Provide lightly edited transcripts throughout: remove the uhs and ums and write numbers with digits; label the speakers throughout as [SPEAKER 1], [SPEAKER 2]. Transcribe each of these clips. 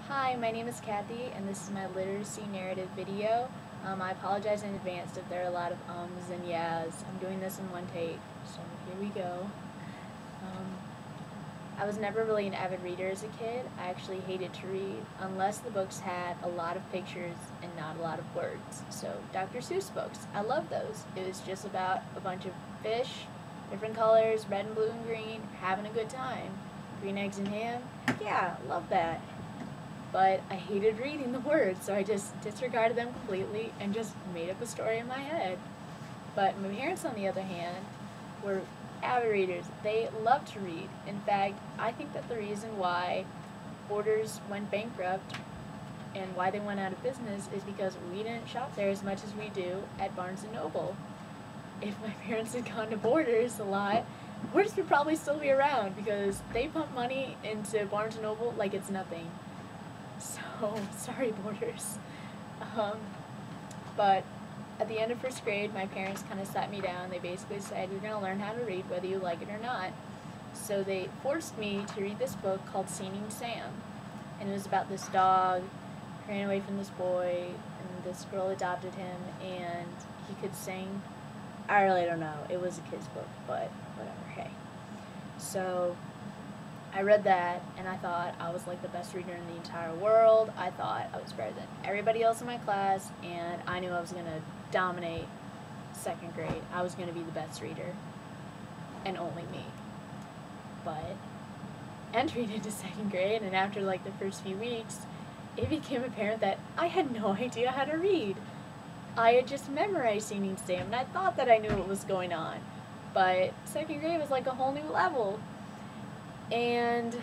[SPEAKER 1] Hi, my name is Kathy, and this is my literacy narrative video. I apologize in advance if there are a lot of ums and yahs. I'm doing this in one take, so here we go. I was never really an avid reader as a kid. I actually hated to read, unless the books had a lot of pictures and not a lot of words. So, Dr. Seuss books, I love those. It was just about a bunch of fish, different colors, red and blue and green, having a good time. Green eggs and ham, yeah, love that. But I hated reading the words, so I just disregarded them completely and just made up a story in my head. But my parents, on the other hand, were avid readers. They loved to read. In fact, I think that the reason why Borders went bankrupt and why they went out of business is because we didn't shop there as much as we do at Barnes & Noble. If my parents had gone to Borders a lot, Borders would probably still be around because they pump money into Barnes & Noble like it's nothing. So, sorry, Borders. But at the end of first grade, my parents kind of sat me down. They basically said, you're going to learn how to read whether you like it or not. So they forced me to read this book called Singing Sam. And it was about this dog who ran away from this boy, and this girl adopted him, and he could sing. I really don't know. It was a kid's book, but whatever, hey. So I read that, and I thought I was like the best reader in the entire world. I thought I was better than everybody else in my class, and I knew I was going to dominate second grade. I was going to be the best reader, and only me. But entering into second grade, and after like the first few weeks, it became apparent that I had no idea how to read. I had just memorized Singing Sam, and I thought that I knew what was going on. But second grade was like a whole new level. And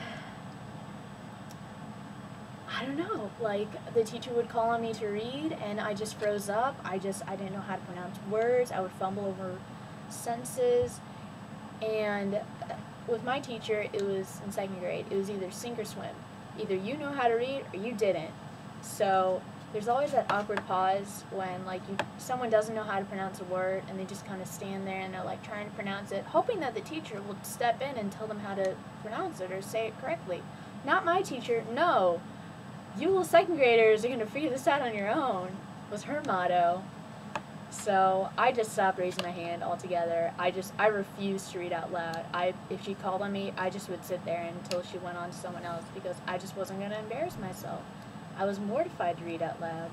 [SPEAKER 1] I don't know, like the teacher would call on me to read and I just froze up. I didn't know how to pronounce words. I would fumble over sentences. And with my teacher, it was in second grade, it was either sink or swim. Either you know how to read or you didn't. So there's always that awkward pause when like someone doesn't know how to pronounce a word and they just kind of stand there and they're like trying to pronounce it, hoping that the teacher will step in and tell them how to pronounce it or say it correctly. Not my teacher, no. You little second graders are going to figure this out on your own, was her motto. So I just stopped raising my hand altogether. I refused to read out loud. If she called on me, I just would sit there until she went on to someone else because I just wasn't going to embarrass myself. I was mortified to read out loud.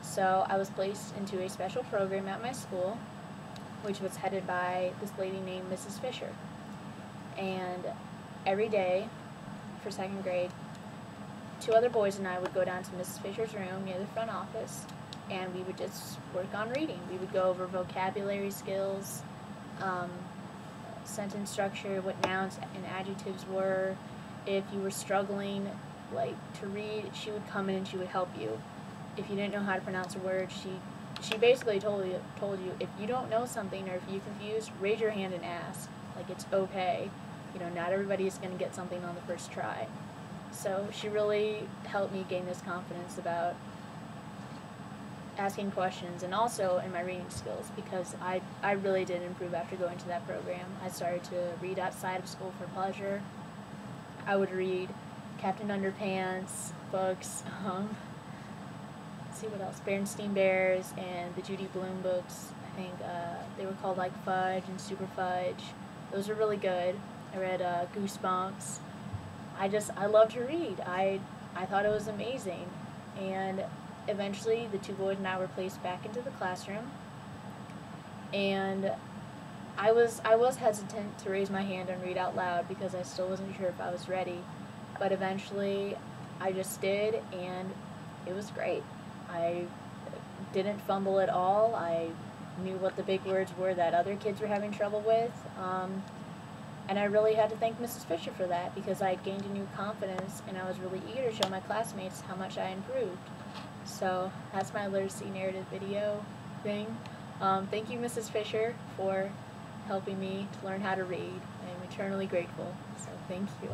[SPEAKER 1] So I was placed into a special program at my school, which was headed by this lady named Mrs. Fisher. And every day for second grade, two other boys and I would go down to Mrs. Fisher's room near the front office, and we would just work on reading. We would go over vocabulary skills, sentence structure, what nouns and adjectives were. If you were struggling like to read, she would come in and she would help you. If you didn't know how to pronounce a word, she basically told you if you don't know something or if you're confused, raise your hand and ask. Like, it's okay. You know, not everybody is going to get something on the first try. So she really helped me gain this confidence about asking questions, and also in my reading skills, because I really did improve after going to that program. I started to read outside of school for pleasure. I would read Captain Underpants books, let's see what else, Berenstain Bears and the Judy Blume books. I think they were called like Fudge and Super Fudge. Those are really good. I read Goosebumps. I love to read. I thought it was amazing. And eventually the two boys and I were placed back into the classroom, and I was hesitant to raise my hand and read out loud because I still wasn't sure if I was ready, but eventually I just did, and it was great. I didn't fumble at all. I knew what the big words were that other kids were having trouble with, and I really had to thank Mrs. Fisher for that because I had gained a new confidence, and I was really eager to show my classmates how much I improved. So that's my literacy narrative video thing. Thank you, Mrs. Fisher, for helping me to learn how to read. I am eternally grateful. So thank you.